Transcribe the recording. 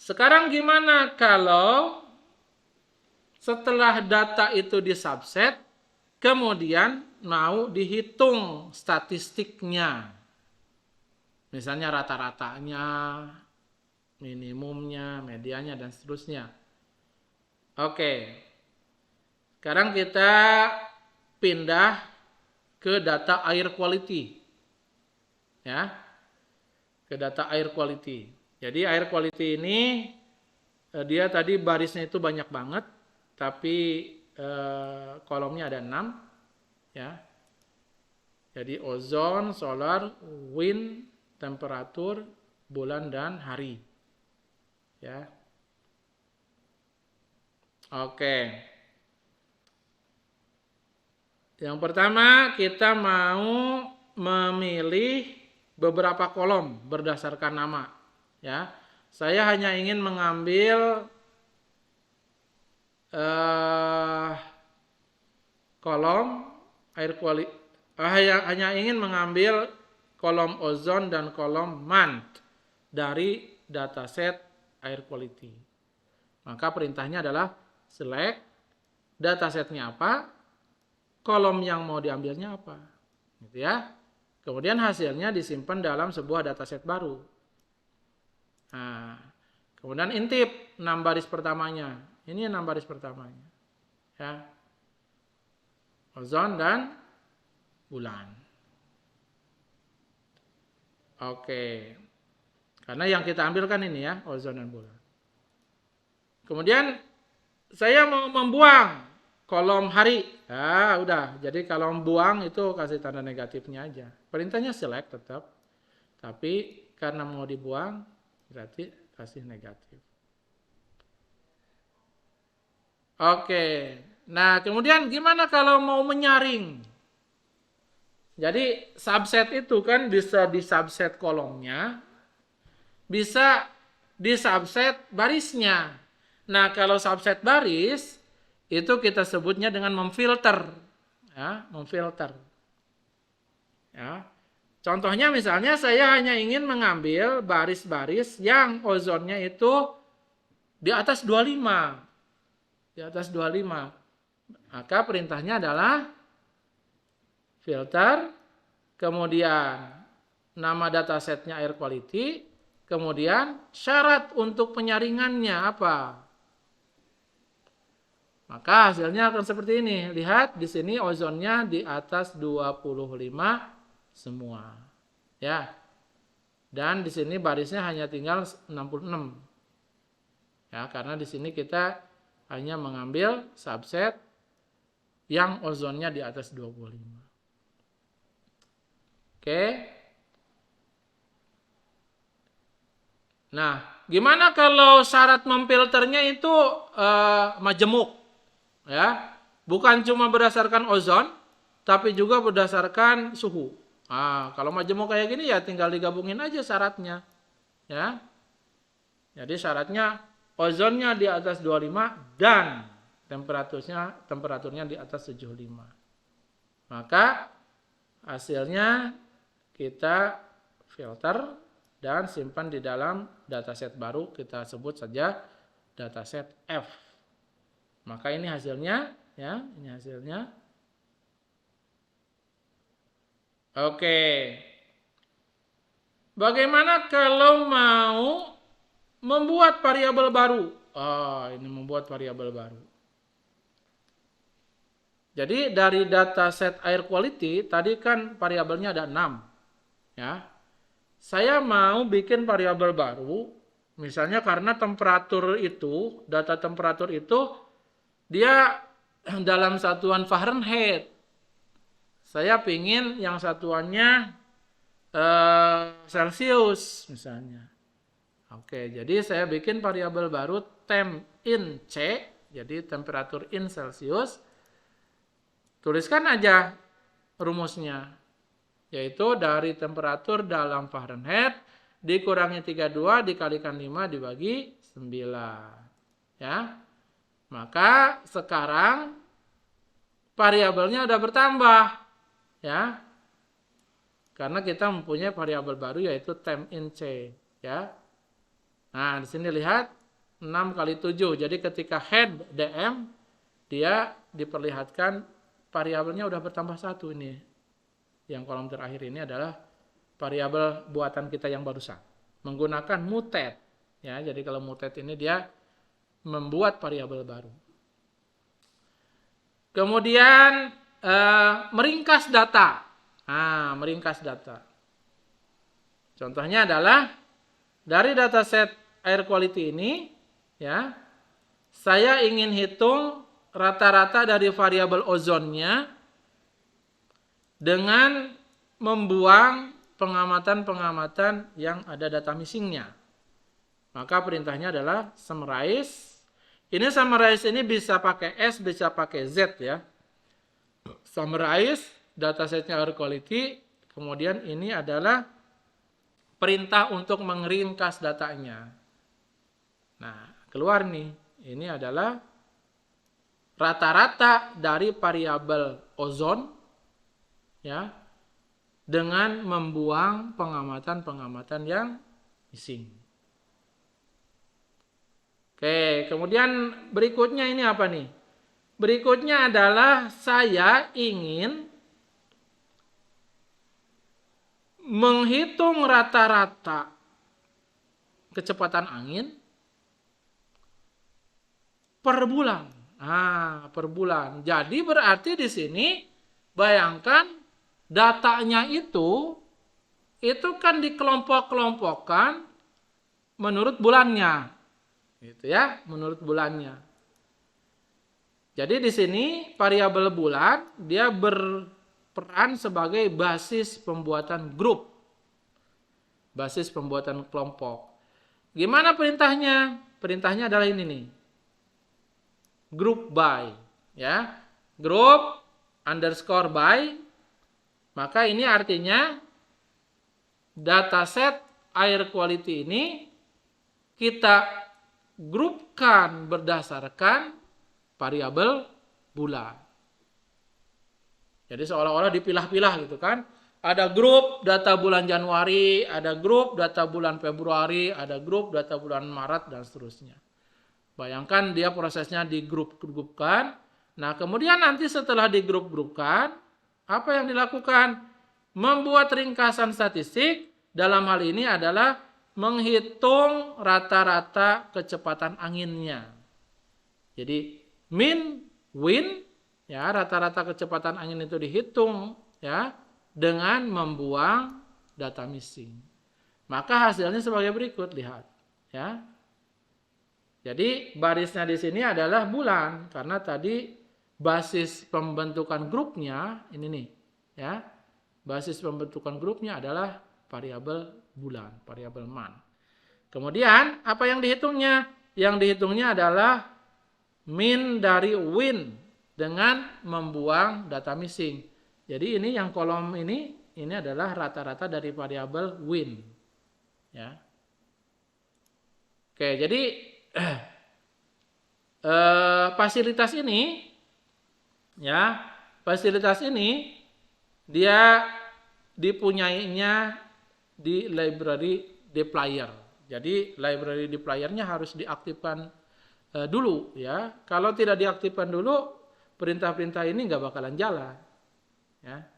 Sekarang gimana kalau setelah data itu disubset, kemudian mau dihitung statistiknya. Misalnya rata-ratanya, minimumnya, medianya, dan seterusnya. Oke, sekarang kita pindah ke data air quality. Ya, ke data air quality. Jadi air quality ini dia tadi barisnya itu banyak banget, tapi kolomnya ada 6. Ya. Jadi ozon, solar, wind, temperatur, bulan, dan hari. Ya. Oke. Yang pertama kita mau memilih beberapa kolom berdasarkan nama. Ya. Saya hanya ingin mengambil kolom air quality, hanya ingin mengambil kolom ozon dan kolom month dari dataset air quality. Maka perintahnya adalah select datasetnya apa, kolom yang mau diambilnya apa, gitu ya. Kemudian hasilnya disimpan dalam sebuah dataset baru. Nah, kemudian intip 6 baris pertamanya. Ini 6 baris pertamanya. Ya. Ozon dan bulan. Oke. Karena yang kita ambil kan ini ya, ozon dan bulan. Kemudian saya mau membuang kolom hari. Ya, udah. Jadi kalau membuang itu kasih tanda negatifnya aja. Perintahnya select tetap. Tapi karena mau dibuang berarti kasih negatif. Oke. Nah, kemudian gimana kalau mau menyaring? Jadi subset itu kan bisa disubset kolomnya, bisa disubset barisnya. Nah, kalau subset baris itu kita sebutnya dengan memfilter. Ya, memfilter. Ya. Contohnya misalnya saya hanya ingin mengambil baris-baris yang ozonnya itu di atas 25. Di atas 25. Maka perintahnya adalah filter, kemudian nama datasetnya air quality, kemudian syarat untuk penyaringannya apa. Maka hasilnya akan seperti ini. Lihat di sini ozonnya di atas 25 semua. Ya. Dan di sini barisnya hanya tinggal 66. Ya, karena di sini kita hanya mengambil subset yang ozonnya di atas 25. Oke. Nah, gimana kalau syarat memfilternya itu majemuk? Ya, bukan cuma berdasarkan ozon, tapi juga berdasarkan suhu. Nah, kalau majemuk kayak gini ya tinggal digabungin aja syaratnya. Ya. Jadi syaratnya ozonnya di atas 25 dan temperaturnya di atas 75. Maka hasilnya kita filter dan simpan di dalam dataset baru, kita sebut saja dataset F. Maka ini hasilnya, ya, ini hasilnya. Oke. Bagaimana kalau mau membuat variabel baru? Ini membuat variabel baru. Jadi dari dataset air quality tadi kan variabelnya ada 6. Ya. Saya mau bikin variabel baru, misalnya karena temperatur itu, data temperatur itu dia dalam satuan Fahrenheit. Saya pingin yang satuannya Celsius misalnya. Oke, jadi saya bikin variabel baru temp in C, jadi temperatur in Celsius. Tuliskan aja rumusnya, yaitu dari temperatur dalam Fahrenheit dikurangi 32 dikalikan 5 dibagi 9. Ya. Maka sekarang variabelnya udah bertambah. Ya. Karena kita mempunyai variabel baru yaitu temp in C, ya. Nah, di sini lihat 6 kali 7. Jadi ketika head DM, dia diperlihatkan variabelnya udah bertambah 1 ini. Yang kolom terakhir ini adalah variabel buatan kita yang barusan. Menggunakan mutet. Ya, jadi kalau mutet ini dia membuat variabel baru. Kemudian meringkas data. Nah, meringkas data. Contohnya adalah dari dataset air quality ini, ya, saya ingin hitung rata-rata dari variabel ozonnya dengan membuang pengamatan-pengamatan yang ada data missingnya. Maka perintahnya adalah summarize. Ini summarize ini bisa pakai S, bisa pakai Z ya. Summarize datasetnya air quality, kemudian ini adalah perintah untuk meringkas datanya. Nah, keluar nih. Ini adalah rata-rata dari variabel ozon ya dengan membuang pengamatan-pengamatan yang missing. Oke, kemudian berikutnya ini apa nih? Berikutnya adalah saya ingin menghitung rata-rata kecepatan angin per bulan. Nah, per bulan. Jadi berarti di sini bayangkan datanya itu kan dikelompok-kelompokkan menurut bulannya. Gitu ya, menurut bulannya. Jadi di sini variabel bulan dia berperan sebagai basis pembuatan grup. Basis pembuatan kelompok. Gimana perintahnya? Perintahnya adalah ini nih. Group by, ya. Group underscore by. Maka ini artinya dataset air quality ini kita grupkan berdasarkan variabel bulan. Jadi seolah-olah dipilah-pilah gitu kan. Ada grup data bulan Januari, ada grup data bulan Februari, ada grup data bulan Maret, dan seterusnya. Bayangkan dia prosesnya digrup-grupkan. Nah, kemudian nanti setelah digrup-grupkan, apa yang dilakukan? Membuat ringkasan statistik, dalam hal ini adalah menghitung rata-rata kecepatan anginnya. Jadi min, win, ya, rata-rata kecepatan angin itu dihitung ya dengan membuang data missing. Maka hasilnya sebagai berikut, lihat ya. Jadi barisnya di sini adalah bulan karena tadi basis pembentukan grupnya ini nih ya. Basis pembentukan grupnya adalah variabel bulan, variabel month. Kemudian apa yang dihitungnya? Yang dihitungnya adalah min dari win dengan membuang data missing. Jadi ini yang kolom ini adalah rata-rata dari variabel win. Ya. Oke, jadi fasilitas ini ya, fasilitas ini dia dipunyainya di library dplyr. Jadi library dplyr-nya harus diaktifkan dulu ya. Kalau tidak diaktifkan dulu, perintah-perintah ini nggak bakalan jalan. Ya.